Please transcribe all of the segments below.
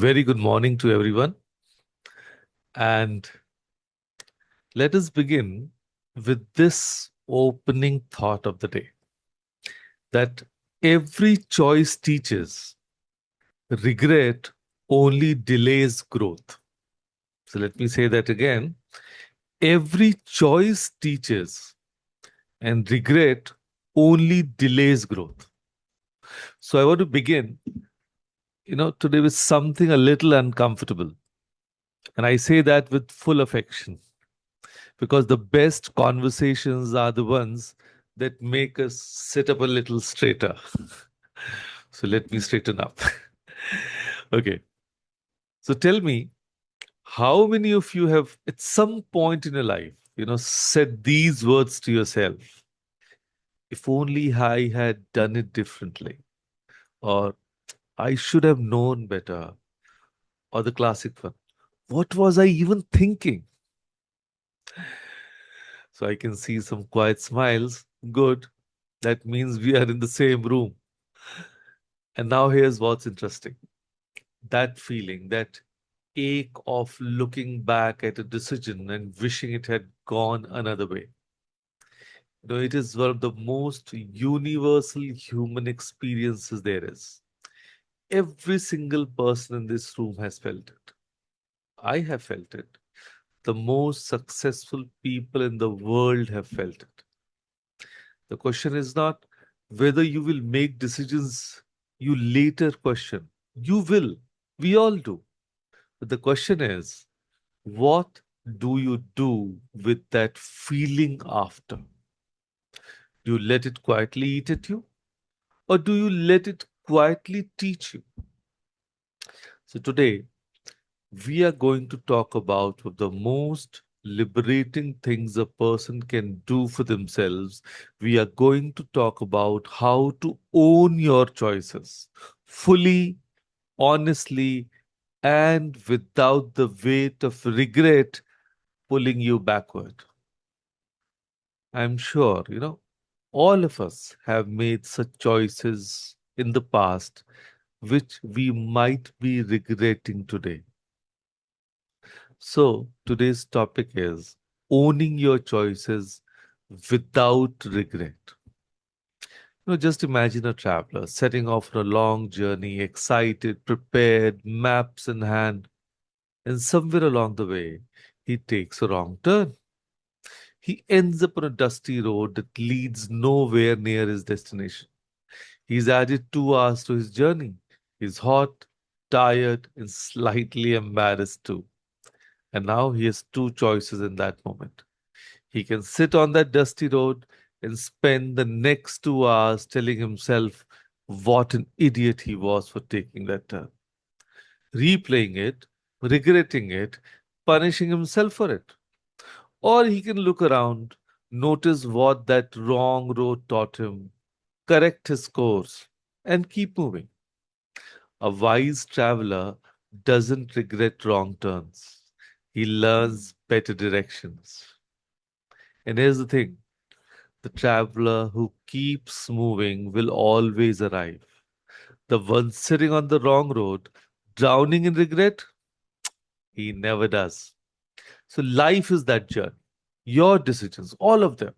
Very good morning to everyone. And let us begin with this opening thought of the day that every choice teaches, regret only delays growth. So let me say that again. Every choice teaches, and regret only delays growth. So I want to begin, today with something a little uncomfortable. And I say that with full affection because the best conversations are the ones that make us sit up a little straighter. So let me straighten up. Okay. So tell me, how many of you have at some point in your life, said these words to yourself? If only I had done it differently, or I should have known better, or the classic one, what was I even thinking? So I can see some quiet smiles. Good. That means we are in the same room. And now here's what's interesting. That feeling, that ache of looking back at a decision and wishing it had gone another way. It is one of the most universal human experiences there is. Every single person in this room has felt it. I have felt it. The most successful people in the world have felt it. The question is not whether you will make decisions you later question. You will. We all do. But the question is, what do you do with that feeling after? Do you let it quietly eat at you? Or do you let it quietly teach you? So today, we are going to talk about one of the most liberating things a person can do for themselves. We are going to talk about how to own your choices fully, honestly, and without the weight of regret pulling you backward. I'm sure, all of us have made such choices in the past which we might be regretting today. So, today's topic is owning your choices without regret. Just imagine a traveler setting off on a long journey, excited, prepared, maps in hand, and somewhere along the way, he takes a wrong turn. He ends up on a dusty road that leads nowhere near his destination. He's added 2 hours to his journey. He's hot, tired, and slightly embarrassed too. And now he has two choices in that moment. He can sit on that dusty road and spend the next 2 hours telling himself what an idiot he was for taking that turn, replaying it, regretting it, punishing himself for it. Or he can look around, notice what that wrong road taught him, correct his course, and keep moving. A wise traveler doesn't regret wrong turns. He learns better directions. And here's the thing, the traveler who keeps moving will always arrive. The one sitting on the wrong road, drowning in regret, he never does. So life is that journey. Your decisions, all of them,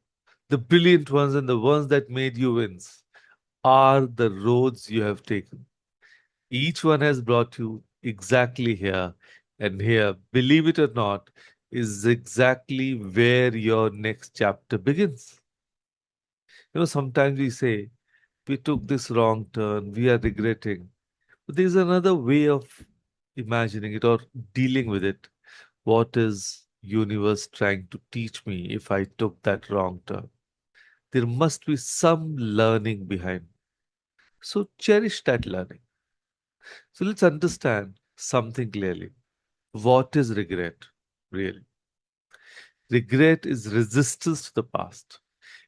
the brilliant ones and the ones that made you wins, are the roads you have taken. Each one has brought you exactly here. And here, believe it or not, is exactly where your next chapter begins. Sometimes we say, we took this wrong turn, we are regretting. But there's another way of imagining it or dealing with it. What is universe trying to teach me if I took that wrong turn? There must be some learning behind. So cherish that learning. So let's understand something clearly. What is regret? Really? Regret is resistance to the past.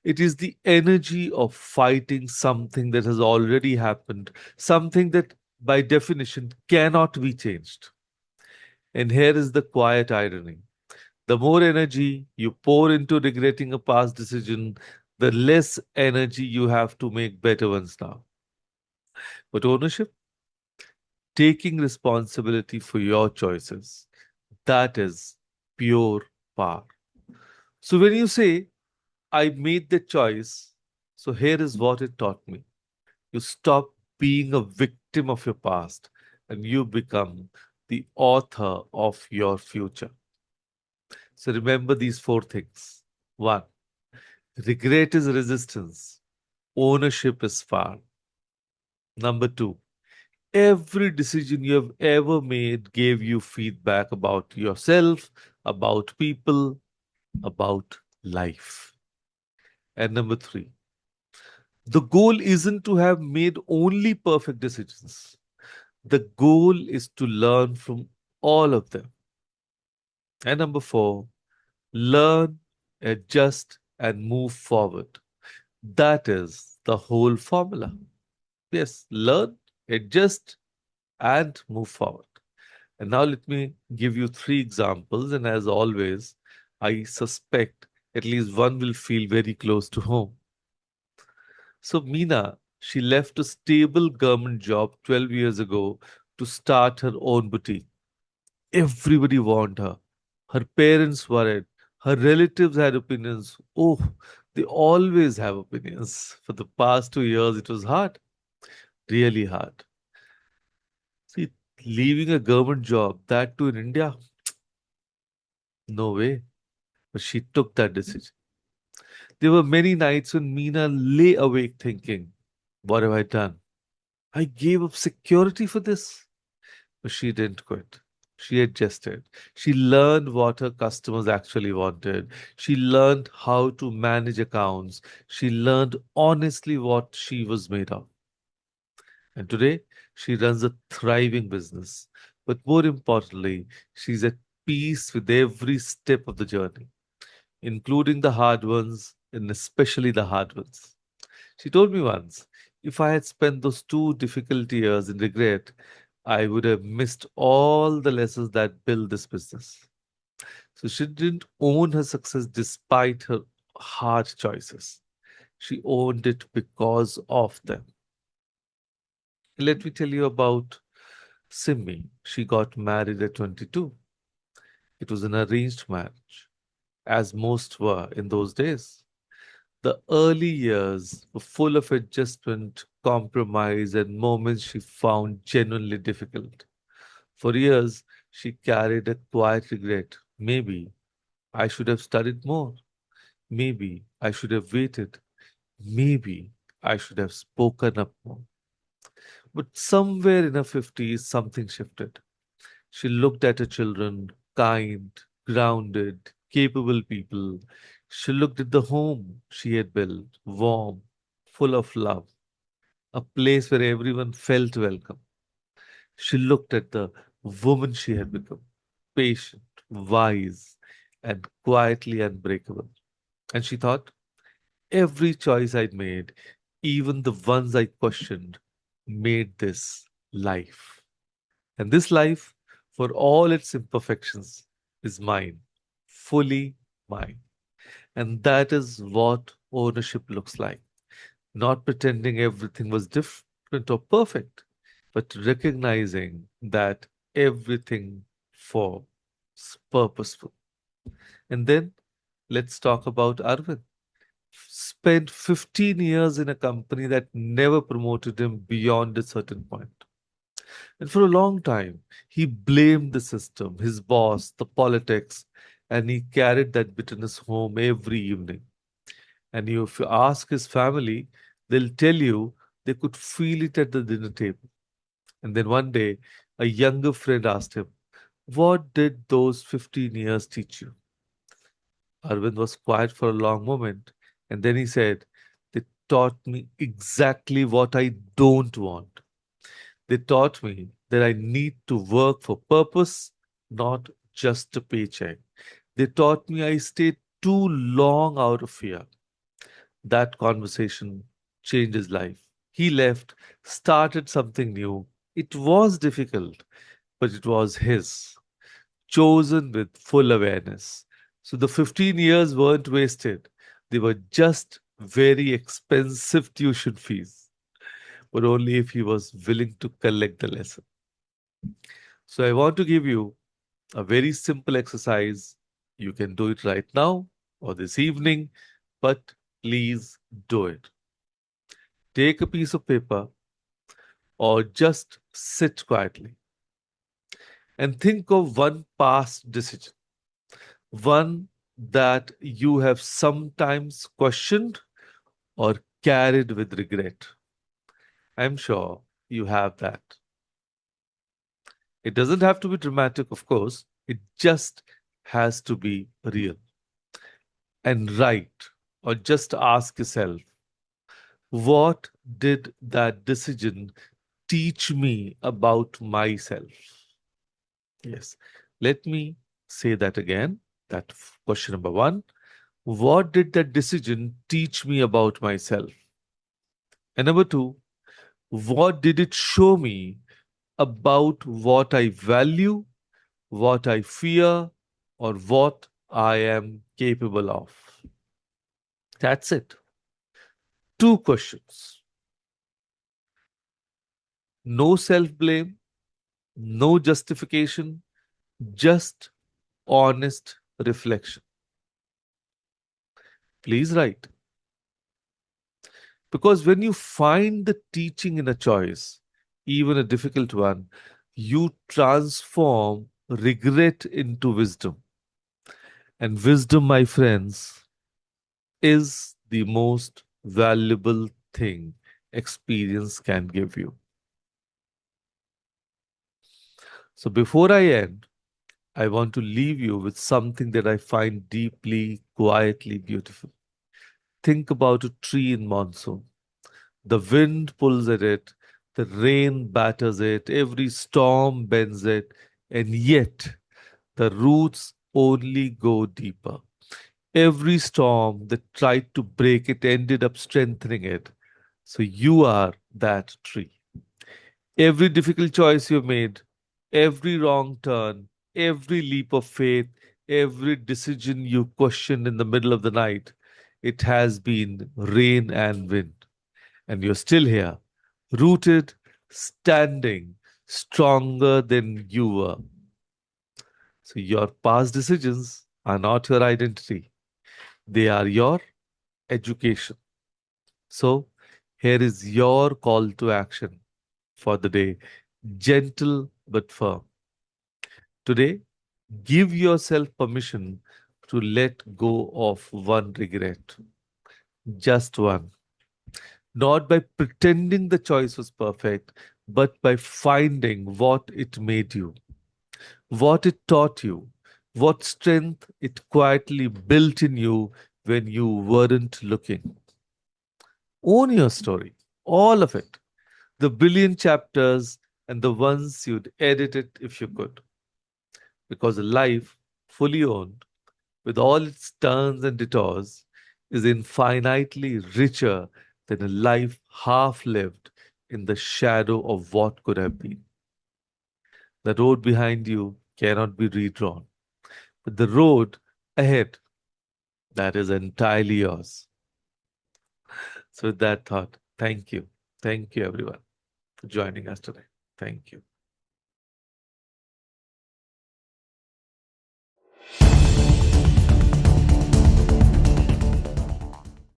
It is the energy of fighting something that has already happened, something that by definition cannot be changed. And here is the quiet irony. The more energy you pour into regretting a past decision, the less energy you have to make better ones now. But ownership? taking responsibility for your choices. That is pure power. So when you say, I made the choice, so here is what it taught me. You stop being a victim of your past and you become the author of your future. So remember these four things. One, regret is resistance, ownership is far. Number two, every decision you have ever made gave you feedback about yourself, about people, about life. And number three, the goal isn't to have made only perfect decisions. The goal is to learn from all of them. And number four, learn, adjust, and move forward. That is the whole formula. Yes, learn, adjust, and move forward. And now let me give you three examples. And as always, I suspect at least one will feel very close to home. So, Meena, she left a stable government job 12 years ago to start her own boutique. Everybody warned her. Her parents worried. Her relatives had opinions. Oh, they always have opinions. For the past 2 years, it was hard, really hard. See, leaving a government job, that too in India, no way. But she took that decision. There were many nights when Meena lay awake thinking, what have I done? I gave up security for this. But she didn't quit. She adjusted. She learned what her customers actually wanted. She learned how to manage accounts. She learned honestly what she was made of. And today, she runs a thriving business. But more importantly, she's at peace with every step of the journey, including the hard ones and especially the hard ones. She told me once, if I had spent those 2 difficult years in regret, I would have missed all the lessons that built this business. So she didn't own her success despite her hard choices. She owned it because of them. Let me tell you about Simmi. She got married at 22. It was an arranged marriage, as most were in those days. The early years were full of adjustment, compromise, and moments she found genuinely difficult. For years, she carried a quiet regret. Maybe I should have studied more. Maybe I should have waited. Maybe I should have spoken up more. But somewhere in her 50s, something shifted. She looked at her children, kind, grounded, capable people. She looked at the home she had built, warm, full of love, a place where everyone felt welcome. She looked at the woman she had become, patient, wise, and quietly unbreakable. And she thought, every choice I'd made, even the ones I questioned, made this life. And this life, for all its imperfections, is mine, fully mine. And that is what ownership looks like. Not pretending everything was different or perfect, but recognizing that everything was purposeful. And then let's talk about Arvind. Spent 15 years in a company that never promoted him beyond a certain point. And for a long time, he blamed the system, his boss, the politics, and he carried that bitterness home every evening. And if you ask his family, they'll tell you they could feel it at the dinner table. And then one day, a younger friend asked him, what did those 15 years teach you? Arvind was quiet for a long moment, and then he said, they taught me exactly what I don't want. They taught me that I need to work for purpose, not just a paycheck. They taught me I stayed too long out of fear. That conversation changed his life. He left, started something new. It was difficult, but it was his, chosen with full awareness. So the 15 years weren't wasted. They were just very expensive tuition fees, but only if he was willing to collect the lesson. So I want to give you a very simple exercise. You can do it right now or this evening, but please do it. Take a piece of paper or just sit quietly and think of one past decision, one that you have sometimes questioned or carried with regret. I'm sure you have that. It doesn't have to be dramatic, of course, it just has to be real and right. Or just ask yourself, what did that decision teach me about myself? Yes. Let me say that again. That question number one. What did that decision teach me about myself? And number two, what did it show me about what I value, what I fear, or what I am capable of? That's it. Two questions. No self blame, no justification, just honest reflection. Please write. Because when you find the teaching in a choice, even a difficult one, you transform regret into wisdom. And wisdom, my friends, is the most valuable thing experience can give you. So before I end, I want to leave you with something that I find deeply, quietly beautiful. Think about a tree in monsoon. The wind pulls at it, the rain batters it, every storm bends it, and yet the roots only go deeper. Every storm that tried to break it ended up strengthening it. So you are that tree. Every difficult choice you made, every wrong turn, every leap of faith, every decision you questioned in the middle of the night, it has been rain and wind. And you're still here, rooted, standing, stronger than you were. So your past decisions are not your identity, they are your education. So here is your call to action for the day, gentle but firm. Today, give yourself permission to let go of one regret, just one. Not by pretending the choice was perfect, but by finding what it made you, what it taught you, what strength it quietly built in you when you weren't looking. Own your story, all of it, the billion chapters and the ones you'd edit it if you could. Because a life fully owned, with all its turns and detours, is infinitely richer than a life half lived in the shadow of what could have been. The road behind you cannot be redrawn, but the road ahead, that is entirely yours. So, with that thought, thank you. Thank you, everyone, for joining us today. Thank you.